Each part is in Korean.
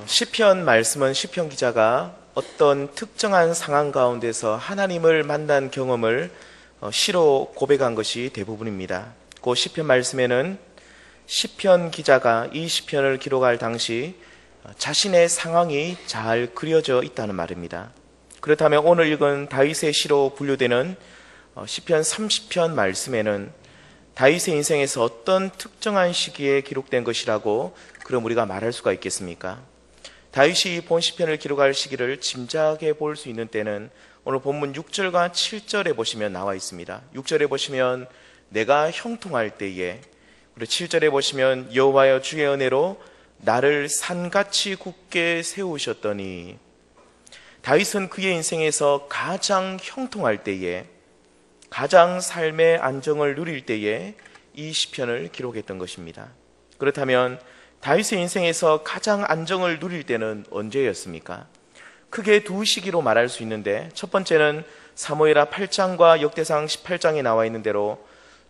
시편 말씀은 시편 기자가 어떤 특정한 상황 가운데서 하나님을 만난 경험을 시로 고백한 것이 대부분입니다. 그 시편 말씀에는 시편 기자가 이 시편을 기록할 당시 자신의 상황이 잘 그려져 있다는 말입니다. 그렇다면 오늘 읽은 다윗의 시로 분류되는 시편 30편 말씀에는 다윗의 인생에서 어떤 특정한 시기에 기록된 것이라고 그럼 우리가 말할 수가 있겠습니까? 다윗이 본 시편을 기록할 시기를 짐작해 볼 수 있는 때는 오늘 본문 6절과 7절에 보시면 나와 있습니다. 6절에 보시면 내가 형통할 때에, 그리고 7절에 보시면 여호와여 주의 은혜로 나를 산같이 굳게 세우셨더니, 다윗은 그의 인생에서 가장 형통할 때에, 가장 삶의 안정을 누릴 때에 이 시편을 기록했던 것입니다. 그렇다면 다윗의 인생에서 가장 안정을 누릴 때는 언제였습니까? 크게 두 시기로 말할 수 있는데, 첫 번째는 사무엘하 8장과 역대상 18장에 나와 있는 대로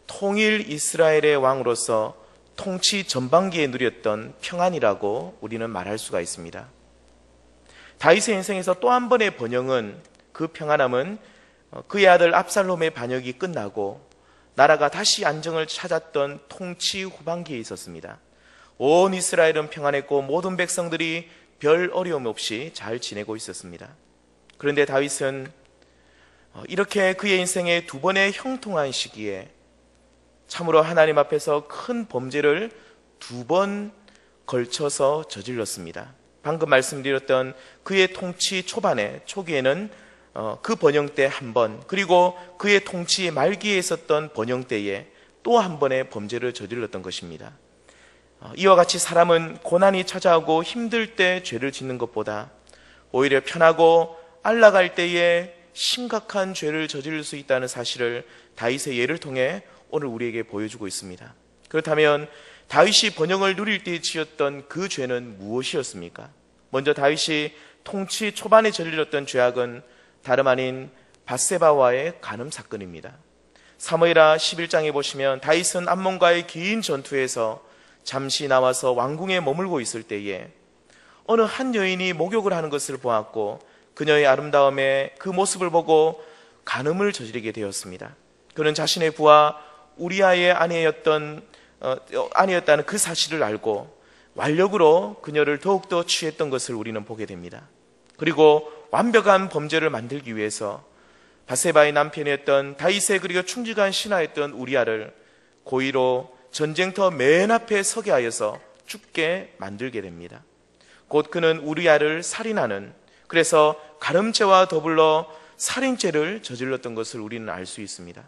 통일 이스라엘의 왕으로서 통치 전반기에 누렸던 평안이라고 우리는 말할 수가 있습니다. 다윗의 인생에서 또 한 번의 번영은, 그 평안함은 그의 아들 압살롬의 반역이 끝나고 나라가 다시 안정을 찾았던 통치 후반기에 있었습니다. 온 이스라엘은 평안했고 모든 백성들이 별 어려움 없이 잘 지내고 있었습니다. 그런데 다윗은 이렇게 그의 인생의 두 번의 형통한 시기에 참으로 하나님 앞에서 큰 범죄를 두 번 걸쳐서 저질렀습니다. 방금 말씀드렸던 그의 통치 초기에는 그 번영 때 한 번, 그리고 그의 통치 말기에 있었던 번영 때에 또 한 번의 범죄를 저질렀던 것입니다. 이와 같이 사람은 고난이 찾아오고 힘들 때 죄를 짓는 것보다 오히려 편하고 안락할 때에 심각한 죄를 저지를 수 있다는 사실을 다윗의 예를 통해 오늘 우리에게 보여주고 있습니다. 그렇다면 다윗이 번영을 누릴 때 지었던 그 죄는 무엇이었습니까? 먼저 다윗이 통치 초반에 저질렀던 죄악은 다름 아닌 밧세바와의 간음 사건입니다. 사무엘하 11장에 보시면 다윗은 암몬과의 긴 전투에서 잠시 나와서 왕궁에 머물고 있을 때에 어느 한 여인이 목욕을 하는 것을 보았고 그녀의 아름다움에 그 모습을 보고 간음을 저지르게 되었습니다. 그는 자신의 부하 우리아의 아내였다는 그 사실을 알고 완력으로 그녀를 더욱더 취했던 것을 우리는 보게 됩니다. 그리고 완벽한 범죄를 만들기 위해서 밧세바의 남편이었던 다윗의 그리고 충직한 신하였던 우리아를 고의로 전쟁터 맨 앞에 서게 하여서 죽게 만들게 됩니다. 곧 그는 우리아를 살인하는, 그래서 간음죄와 더불어 살인죄를 저질렀던 것을 우리는 알 수 있습니다.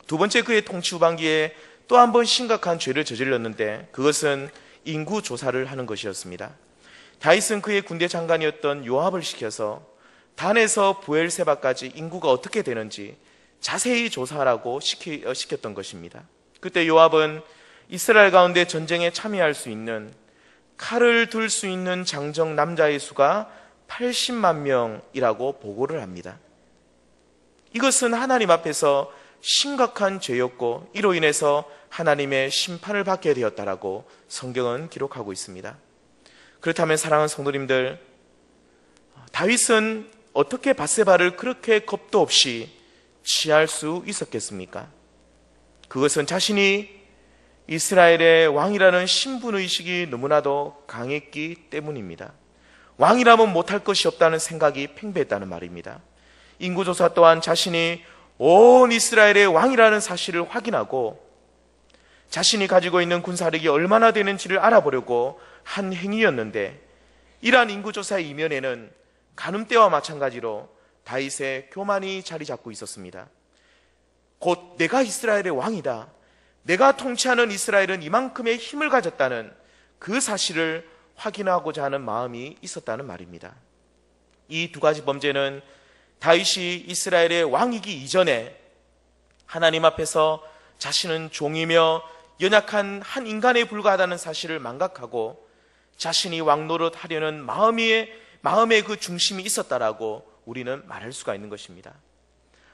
두 번째, 그의 통치 후반기에 또 한 번 심각한 죄를 저질렀는데 그것은 인구 조사를 하는 것이었습니다. 다윗은 그의 군대 장관이었던 요압을 시켜서 단에서 브엘세바까지 인구가 어떻게 되는지 자세히 조사하라고 시켰던 것입니다. 그때 요압은 이스라엘 가운데 전쟁에 참여할 수 있는, 칼을 들 수 있는 장정 남자의 수가 80만 명이라고 보고를 합니다. 이것은 하나님 앞에서 심각한 죄였고 이로 인해서 하나님의 심판을 받게 되었다라고 성경은 기록하고 있습니다. 그렇다면 사랑하는 성도님들, 다윗은 어떻게 밧세바를 그렇게 겁도 없이 취할 수 있었겠습니까? 그것은 자신이 이스라엘의 왕이라는 신분의식이 너무나도 강했기 때문입니다. 왕이라면 못할 것이 없다는 생각이 팽배했다는 말입니다. 인구조사 또한 자신이 온 이스라엘의 왕이라는 사실을 확인하고 자신이 가지고 있는 군사력이 얼마나 되는지를 알아보려고 한 행위였는데, 이러한 인구조사의 이면에는 간음 때와 마찬가지로 다윗의 교만이 자리 잡고 있었습니다. 곧 내가 이스라엘의 왕이다, 내가 통치하는 이스라엘은 이만큼의 힘을 가졌다는 그 사실을 확인하고자 하는 마음이 있었다는 말입니다. 이 두 가지 범죄는 다윗이 이스라엘의 왕이기 이전에 하나님 앞에서 자신은 종이며 연약한 한 인간에 불과하다는 사실을 망각하고 자신이 왕 노릇하려는 마음의 그 중심이 있었다라고 우리는 말할 수가 있는 것입니다.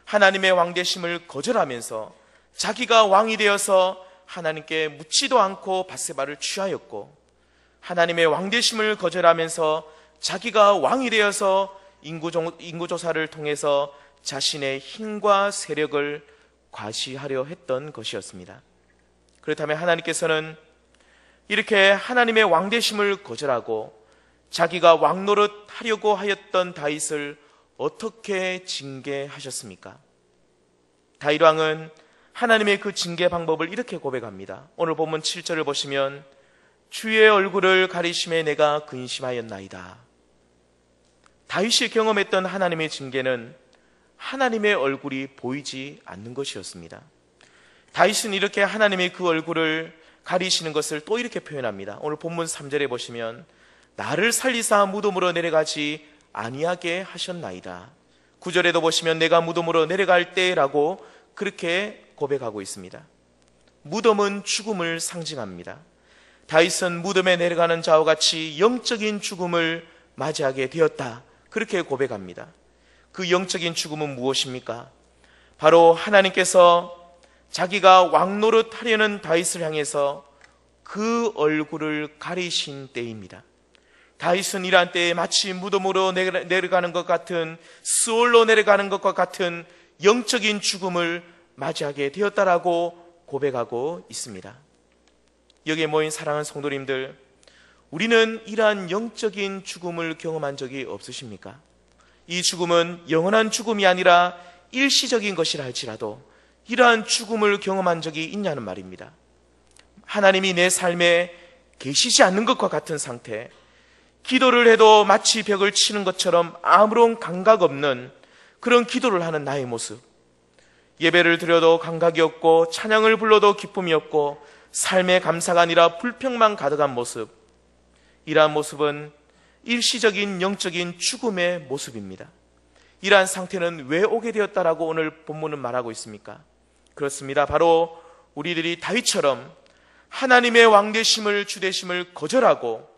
하나님의 왕되심을 거절하면서 자기가 왕이 되어서 하나님께 묻지도 않고 밧세바를 취하였고, 하나님의 왕되심을 거절하면서 자기가 왕이 되어서 인구조사를 통해서 자신의 힘과 세력을 과시하려 했던 것이었습니다. 그렇다면 하나님께서는 이렇게 하나님의 왕되심을 거절하고 자기가 왕노릇 하려고 하였던 다윗을 어떻게 징계하셨습니까? 다윗 왕은 하나님의 그 징계 방법을 이렇게 고백합니다. 오늘 본문 7절을 보시면 주의 얼굴을 가리심에 내가 근심하였나이다. 다윗이 경험했던 하나님의 징계는 하나님의 얼굴이 보이지 않는 것이었습니다. 다윗은 이렇게 하나님의 그 얼굴을 가리시는 것을 또 이렇게 표현합니다. 오늘 본문 3절에 보시면 나를 살리사 무덤으로 내려가지 아니하게 하셨나이다. 9절에도 보시면 내가 무덤으로 내려갈 때라고 그렇게 고백하고 있습니다. 무덤은 죽음을 상징합니다. 다윗은 무덤에 내려가는 자와 같이 영적인 죽음을 맞이하게 되었다, 그렇게 고백합니다. 그 영적인 죽음은 무엇입니까? 바로 하나님께서 자기가 왕노릇 하려는 다윗을 향해서 그 얼굴을 가리신 때입니다. 다윗은 이러한 때에 마치 무덤으로 내려가는 것 같은, 스올로 내려가는 것과 같은 영적인 죽음을 맞이하게 되었다라고 고백하고 있습니다. 여기에 모인 사랑하는 성도님들, 우리는 이러한 영적인 죽음을 경험한 적이 없으십니까? 이 죽음은 영원한 죽음이 아니라 일시적인 것이라 할지라도 이러한 죽음을 경험한 적이 있냐는 말입니다. 하나님이 내 삶에 계시지 않는 것과 같은 상태, 기도를 해도 마치 벽을 치는 것처럼 아무런 감각 없는 그런 기도를 하는 나의 모습, 예배를 드려도 감각이 없고 찬양을 불러도 기쁨이 없고 삶의 감사가 아니라 불평만 가득한 모습, 이러한 모습은 일시적인 영적인 죽음의 모습입니다. 이러한 상태는 왜 오게 되었다라고 오늘 본문은 말하고 있습니까? 그렇습니다. 바로 우리들이 다윗처럼 하나님의 왕되심을, 주되심을 거절하고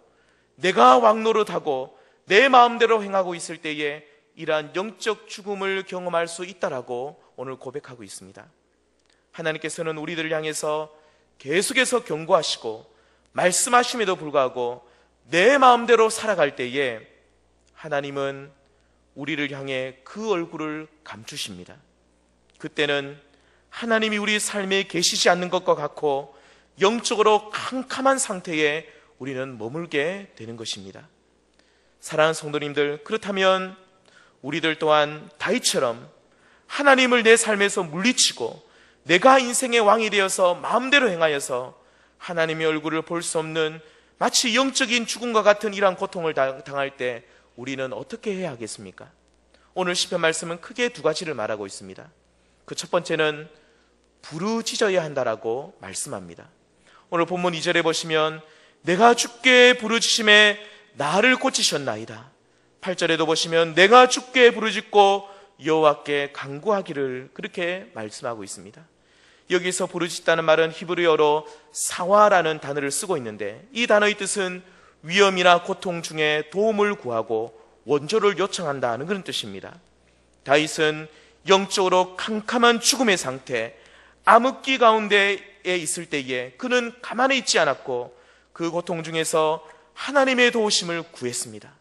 내가 왕노릇하고 내 마음대로 행하고 있을 때에 이러한 영적 죽음을 경험할 수 있다라고 오늘 고백하고 있습니다. 하나님께서는 우리들을 향해서 계속해서 경고하시고 말씀하심에도 불구하고 내 마음대로 살아갈 때에 하나님은 우리를 향해 그 얼굴을 감추십니다. 그때는 하나님이 우리 삶에 계시지 않는 것과 같고 영적으로 캄캄한 상태에 우리는 머물게 되는 것입니다. 사랑하는 성도님들, 그렇다면 우리들 또한 다윗처럼 하나님을 내 삶에서 물리치고 내가 인생의 왕이 되어서 마음대로 행하여서 하나님의 얼굴을 볼 수 없는 마치 영적인 죽음과 같은 이러한 고통을 당할 때 우리는 어떻게 해야 하겠습니까? 오늘 시편 말씀은 크게 두 가지를 말하고 있습니다. 그 첫 번째는 부르짖어야 한다라고 말씀합니다. 오늘 본문 2절에 보시면 내가 주께 부르짖음에 나를 고치셨나이다. 8절에도 보시면 내가 주께 부르짖고 여호와께 간구하기를, 그렇게 말씀하고 있습니다. 여기서 부르짖다는 말은 히브리어로 사와라는 단어를 쓰고 있는데 이 단어의 뜻은 위험이나 고통 중에 도움을 구하고 원조를 요청한다는 그런 뜻입니다. 다윗은 영적으로 캄캄한 죽음의 상태, 암흑기 가운데에 있을 때에 그는 가만히 있지 않았고 그 고통 중에서 하나님의 도우심을 구했습니다.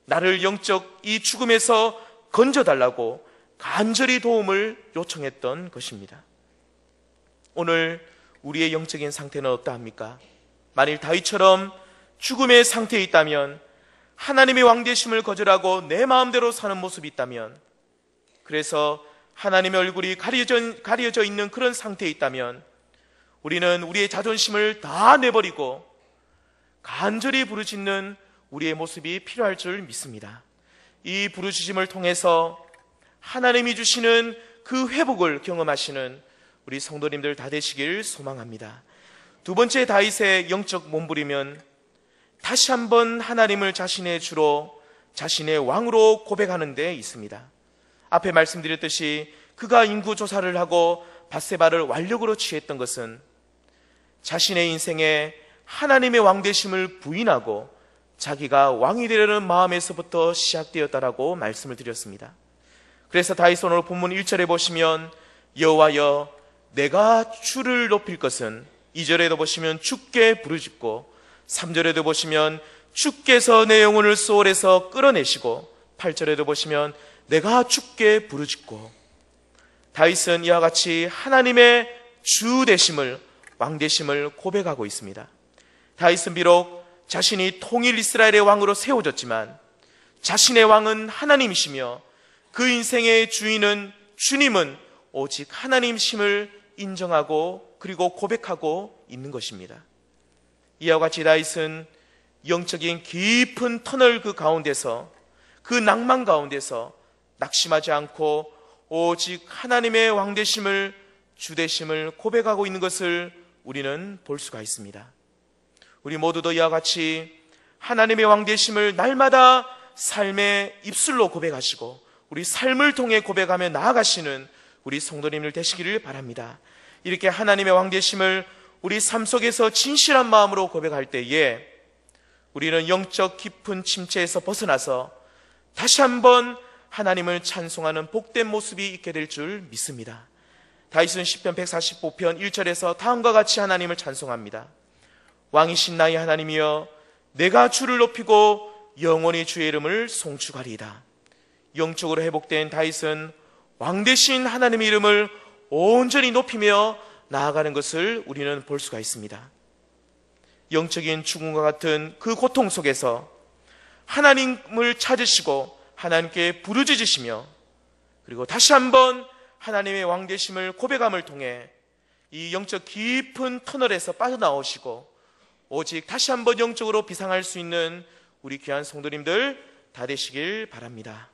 나를 영적 이 죽음에서 건져달라고 간절히 도움을 요청했던 것입니다. 오늘 우리의 영적인 상태는 어떠합니까? 만일 다윗처럼 죽음의 상태에 있다면, 하나님의 왕되심을 거절하고 내 마음대로 사는 모습이 있다면, 그래서 하나님의 얼굴이 가려져 있는 그런 상태에 있다면 우리는 우리의 자존심을 다 내버리고 간절히 부르짖는 우리의 모습이 필요할 줄 믿습니다. 이 부르짖음을 통해서 하나님이 주시는 그 회복을 경험하시는 우리 성도님들 다 되시길 소망합니다. 두 번째 다윗의 영적 몸부림은 다시 한번 하나님을 자신의 주로, 자신의 왕으로 고백하는 데 있습니다. 앞에 말씀드렸듯이 그가 인구조사를 하고 밧세바를 완력으로 취했던 것은 자신의 인생에 하나님의 왕되심을 부인하고 자기가 왕이 되려는 마음에서부터 시작되었다라고 말씀을 드렸습니다. 그래서 다윗 오늘 본문 1절에 보시면 여호와여 내가 주를 높일 것은, 2절에도 보시면 주께 부르짖고, 3절에도 보시면 주께서 내 영혼을 소홀에서 끌어내시고 8절에도 보시면 내가 주께 부르짖고 다윗은 이와 같이 하나님의 주 되심을 왕 되심을 고백하고 있습니다. 다윗은 비록 자신이 통일 이스라엘의 왕으로 세워졌지만 자신의 왕은 하나님이시며 그 인생의 주인은 주님은 오직 하나님이심을 인정하고 그리고 고백하고 있는 것입니다. 이와 같이 다윗은 영적인 깊은 터널 그 가운데서 그 낭만 가운데서 낙심하지 않고 오직 하나님의 왕 되심을 주 되심을 고백하고 있는 것을 우리는 볼 수가 있습니다. 우리 모두도 이와 같이 하나님의 왕 되심을 날마다 삶의 입술로 고백하시고 우리 삶을 통해 고백하며 나아가시는 우리 성도님들 되시기를 바랍니다. 이렇게 하나님의 왕 되심을 우리 삶 속에서 진실한 마음으로 고백할 때에 우리는 영적 깊은 침체에서 벗어나서 다시 한번 하나님을 찬송하는 복된 모습이 있게 될 줄 믿습니다. 다윗은 시편 145편 1절에서 다음과 같이 하나님을 찬송합니다. 왕이신 나의 하나님이여 내가 주를 높이고 영원히 주의 이름을 송축하리이다. 영적으로 회복된 다윗은 왕 되신 하나님의 이름을 온전히 높이며 나아가는 것을 우리는 볼 수가 있습니다. 영적인 죽음과 같은 그 고통 속에서 하나님을 찾으시고 하나님께 부르짖으시며 그리고 다시 한번 하나님의 왕 되심을 고백함을 통해 이 영적 깊은 터널에서 빠져나오시고 오직 다시 한번 영적으로 비상할 수 있는 우리 귀한 성도님들 다 되시길 바랍니다.